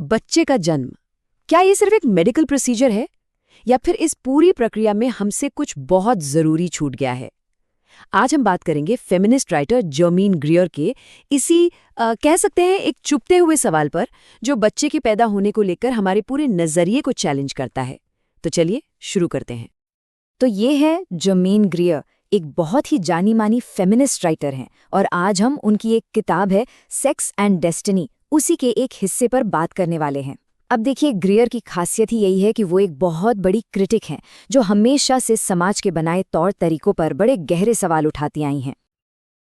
बच्चे का जन्म, क्या ये सिर्फ एक मेडिकल प्रोसीजर है या फिर इस पूरी प्रक्रिया में हमसे कुछ बहुत जरूरी छूट गया है? आज हम बात करेंगे फेमिनिस्ट राइटर जर्मीन ग्रियर के इसी कह सकते हैं एक चुपते हुए सवाल पर, जो बच्चे के पैदा होने को लेकर हमारे पूरे नजरिए को चैलेंज करता है। तो चलिए शुरू करते हैं। तो ये है जर्मीन ग्रियर, एक बहुत ही जानी मानी फेमिनिस्ट राइटर हैं और आज हम उनकी एक किताब है सेक्स एंड डेस्टिनी, उसी के एक हिस्से पर बात करने वाले हैं। अब देखिए, ग्रियर की खासियत ही यही है कि वो एक बहुत बड़ी क्रिटिक हैं जो हमेशा से समाज के बनाए तौर तरीकों पर बड़े गहरे सवाल उठाती आई हैं।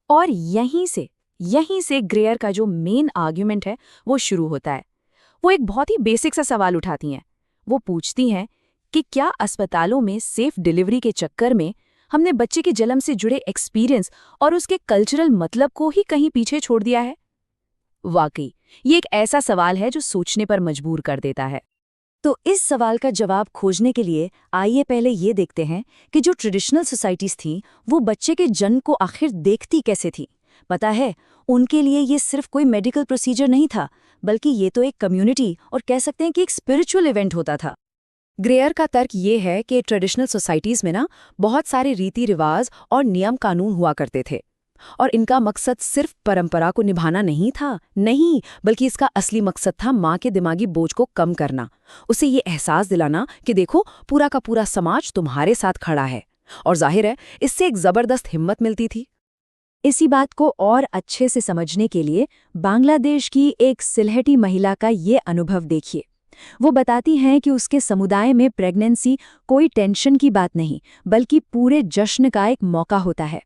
और यहीं से ग्रियर का जो मेन आर्ग्यूमेंट है वो शुरू होता है। वो एक बहुत ही बेसिक सा सवाल उठाती हैं। वो पूछती हैं कि क्या अस्पतालों में सेफ डिलीवरी के चक्कर में हमने बच्चे के जन्म से जुड़े एक्सपीरियंस और उसके कल्चरल मतलब को ही कहीं पीछे छोड़ दिया है। वाकई ये एक ऐसा सवाल है जो सोचने पर मजबूर कर देता है। तो इस सवाल का जवाब खोजने के लिए आइए पहले ये देखते हैं कि जो ट्रेडिशनल सोसाइटीज थीं वो बच्चे के जन्म को आखिर देखती कैसे थी। पता है, उनके लिए ये सिर्फ कोई मेडिकल प्रोसीजर नहीं था, बल्कि ये तो एक कम्युनिटी और कह सकते हैं कि एक स्पिरिचुअल इवेंट होता था। ग्रेयर का तर्क ये है कि ट्रेडिशनल सोसाइटीज में बहुत सारे रीति रिवाज और नियम कानून हुआ करते थे, और इनका मकसद सिर्फ परंपरा को निभाना नहीं, बल्कि इसका असली मकसद था माँ के दिमागी बोझ को कम करना, उसे ये एहसास दिलाना कि देखो, पूरा का पूरा समाज तुम्हारे साथ खड़ा है। और जाहिर है, इससे एक जबरदस्त हिम्मत मिलती थी। इसी बात को और अच्छे से समझने के लिए बांग्लादेश की एक सिलहटी महिला का ये अनुभव देखिए। वो बताती हैं कि उसके समुदाय में प्रेगनेंसी कोई टेंशन की बात नहीं, बल्कि पूरे जश्न का एक मौका होता है।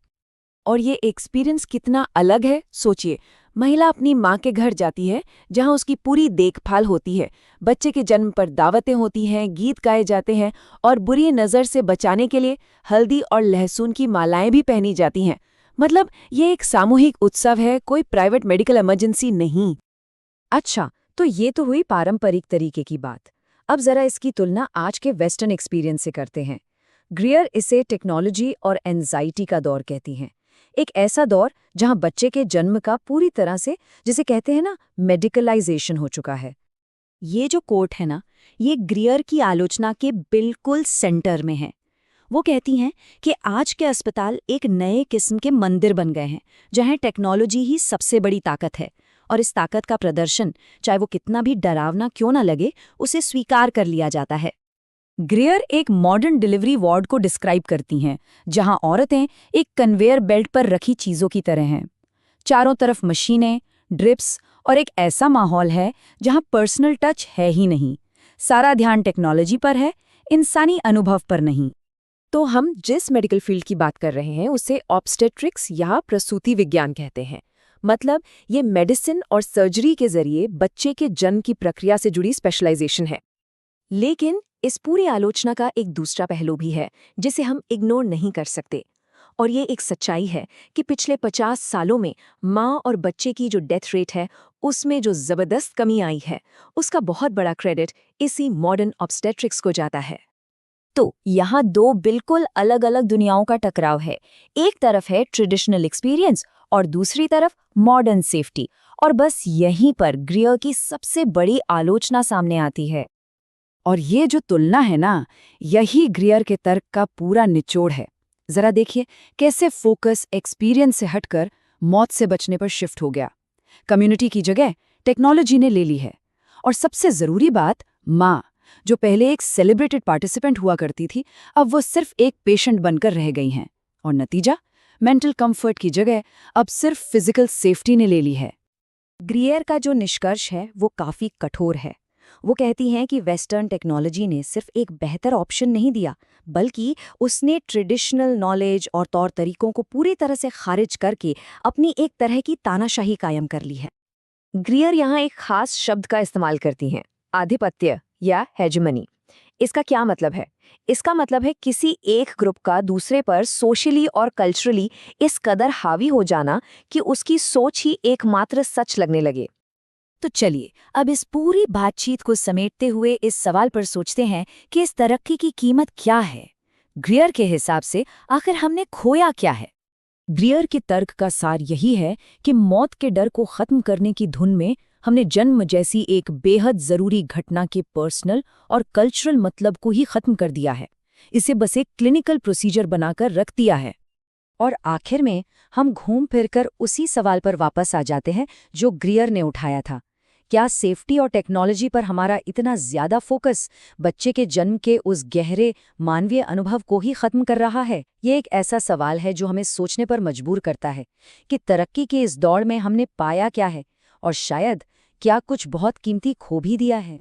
और ये एक्सपीरियंस कितना अलग है, सोचिए। महिला अपनी माँ के घर जाती है, जहाँ उसकी पूरी देखभाल होती है, बच्चे के जन्म पर दावतें होती हैं, गीत गाए जाते हैं, और बुरी नज़र से बचाने के लिए हल्दी और लहसुन की मालाएं भी पहनी जाती हैं। मतलब ये एक सामूहिक उत्सव है, कोई प्राइवेट मेडिकल इमरजेंसी नहीं। अच्छा, तो ये तो हुई पारंपरिक तरीके की बात। अब जरा इसकी तुलना आज के वेस्टर्न एक्सपीरियंस से करते हैं। ग्रियर इसे टेक्नोलॉजी और एंजाइटी का दौर कहती हैं। एक ऐसा दौर जहां बच्चे के जन्म का पूरी तरह से, जिसे कहते हैं ना, मेडिकलाइजेशन हो चुका है। ये जो कोट है ना, ये ग्रियर की आलोचना के बिल्कुल सेंटर में है। वो कहती हैं कि आज के अस्पताल एक नए किस्म के मंदिर बन गए हैं, जहां टेक्नोलॉजी ही सबसे बड़ी ताकत है, और इस ताकत का प्रदर्शन, चाहे वो कितना भी डरावना क्यों ना लगे, उसे स्वीकार कर लिया जाता है। ग्रियर एक मॉडर्न डिलीवरी वार्ड को डिस्क्राइब करती हैं, जहां औरतें एक कन्वेयर बेल्ट पर रखी चीजों की तरह हैं। चारों तरफ मशीनें, ड्रिप्स और एक ऐसा माहौल है जहां पर्सनल टच है ही नहीं। सारा ध्यान टेक्नोलॉजी पर है, इंसानी अनुभव पर नहीं। तो हम जिस मेडिकल फील्ड की बात कर रहे हैं उसे ऑब्स्टेट्रिक्स या प्रसूति विज्ञान कहते हैं। मतलब ये मेडिसिन और सर्जरी के जरिए बच्चे के जन्म की प्रक्रिया से जुड़ी स्पेशलाइजेशन है। लेकिन इस पूरी आलोचना का एक दूसरा पहलू भी है, जिसे हम इग्नोर नहीं कर सकते। और ये एक सच्चाई है कि पिछले 50 सालों में माँ और बच्चे की जो डेथ रेट है, उसमें जो जबरदस्त कमी आई है, उसका बहुत बड़ा क्रेडिट इसी मॉडर्न ऑब्स्टेट्रिक्स को जाता है। तो यहाँ दो बिल्कुल अलग अलग दुनियाओं का टकराव है। एक तरफ है ट्रेडिशनल एक्सपीरियंस और दूसरी तरफ मॉडर्न सेफ्टी। और बस यहीं पर ग्रियर की सबसे बड़ी आलोचना सामने आती है। और ये जो तुलना है ना, यही ग्रियर के तर्क का पूरा निचोड़ है। जरा देखिए कैसे फोकस एक्सपीरियंस से हटकर मौत से बचने पर शिफ्ट हो गया। कम्युनिटी की जगह टेक्नोलॉजी ने ले ली है। और सबसे जरूरी बात, माँ, जो पहले एक सेलिब्रेटेड पार्टिसिपेंट हुआ करती थी, अब वो सिर्फ एक पेशेंट बनकर रह गई हैं। और नतीजा, मेंटल कंफर्ट की जगह अब सिर्फ फिजिकल सेफ्टी ने ले ली है। ग्रियर का जो निष्कर्ष है वो काफी कठोर है। वो कहती हैं कि वेस्टर्न टेक्नोलॉजी ने सिर्फ एक बेहतर ऑप्शन नहीं दिया, बल्कि उसने ट्रेडिशनल नॉलेज और तौर तरीकों को पूरी तरह से खारिज करके अपनी एक तरह की तानाशाही कायम कर ली है। ग्रियर यहाँ एक खास शब्द का इस्तेमाल करती हैं, आधिपत्य या हेजेमनी। इसका क्या मतलब है? इसका मतलब है किसी एक ग्रुप का दूसरे पर सोशली और कल्चरली इस कदर हावी हो जाना कि उसकी सोच ही एकमात्र सच लगने लगे। तो चलिए अब इस पूरी बातचीत को समेटते हुए इस सवाल पर सोचते हैं कि इस तरक्की की कीमत क्या है। ग्रियर के हिसाब से आखिर हमने खोया क्या है? ग्रियर के तर्क का सार यही है कि मौत के डर को खत्म करने की धुन में हमने जन्म जैसी एक बेहद ज़रूरी घटना के पर्सनल और कल्चरल मतलब को ही ख़त्म कर दिया है। इसे बस एक क्लिनिकल प्रोसीजर बनाकर रख दिया है। और आखिर में हम घूम फिरकर उसी सवाल पर वापस आ जाते हैं जो ग्रियर ने उठाया था। क्या सेफ्टी और टेक्नोलॉजी पर हमारा इतना ज्यादा फोकस बच्चे के जन्म के उस गहरे मानवीय अनुभव को ही खत्म कर रहा है? ये एक ऐसा सवाल है जो हमें सोचने पर मजबूर करता है कि तरक्की के इस दौड़ में हमने पाया क्या है और शायद क्या कुछ बहुत कीमती खो भी दिया है।